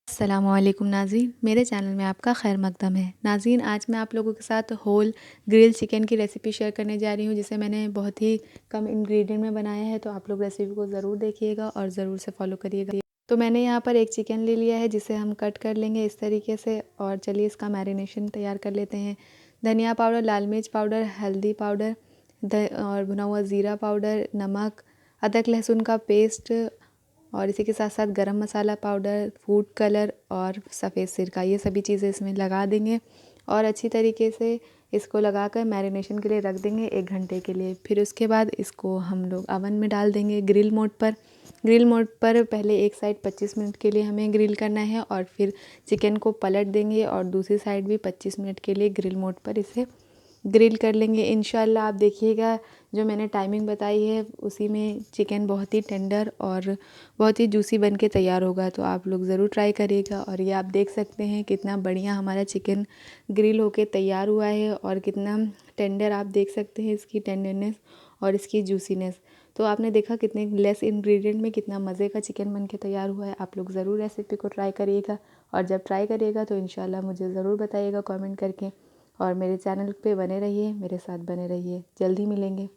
अस्सलामुअलैकुम नाज़रीन, मेरे चैनल में आपका खैर मकदम है। नाज़रीन, आज मैं आप लोगों के साथ होल ग्रिल चिकन की रेसिपी शेयर करने जा रही हूँ, जिसे मैंने बहुत ही कम इंग्रेडिएंट में बनाया है। तो आप लोग रेसिपी को ज़रूर देखिएगा और ज़रूर से फॉलो करिएगा। तो मैंने यहाँ पर एक चिकन ले लिया है, जिसे हम कट कर लेंगे इस तरीके से। और चलिए इसका मैरिनेशन तैयार कर लेते हैं। धनिया पाउडर, लाल मिर्च पाउडर, हल्दी पाउडर और भुना हुआ ज़ीरा पाउडर, नमक, अदरक लहसुन का पेस्ट और इसी के साथ साथ गरम मसाला पाउडर, फूड कलर और सफ़ेद सिरका, ये सभी चीज़ें इसमें लगा देंगे और अच्छी तरीके से इसको लगाकर मैरिनेशन के लिए रख देंगे 1 घंटे के लिए। फिर उसके बाद इसको हम लोग अवन में डाल देंगे ग्रिल मोड पर। ग्रिल मोड पर पहले एक साइड 25 मिनट के लिए हमें ग्रिल करना है और फिर चिकन को पलट देंगे और दूसरी साइड भी 25 मिनट के लिए ग्रिल मोड पर इसे ग्रिल कर लेंगे। इंशाल्लाह आप देखिएगा, जो मैंने टाइमिंग बताई है उसी में चिकन बहुत ही टेंडर और बहुत ही जूसी बन के तैयार होगा। तो आप लोग ज़रूर ट्राई करिएगा। और ये आप देख सकते हैं कितना बढ़िया हमारा चिकन ग्रिल होके तैयार हुआ है और कितना टेंडर, आप देख सकते हैं इसकी टेंडरनेस और इसकी जूसीनेस। तो आपने देखा कितने लेस इंग्रेडिएंट में कितना मज़े का चिकन बन के तैयार हुआ है। आप लोग ज़रूर रेसिपी को ट्राई करिएगा और जब ट्राई करिएगा तो इंशाल्लाह मुझे ज़रूर बताइएगा कमेंट करके। और मेरे चैनल पे बने रहिए, मेरे साथ बने रहिए। जल्दी मिलेंगे।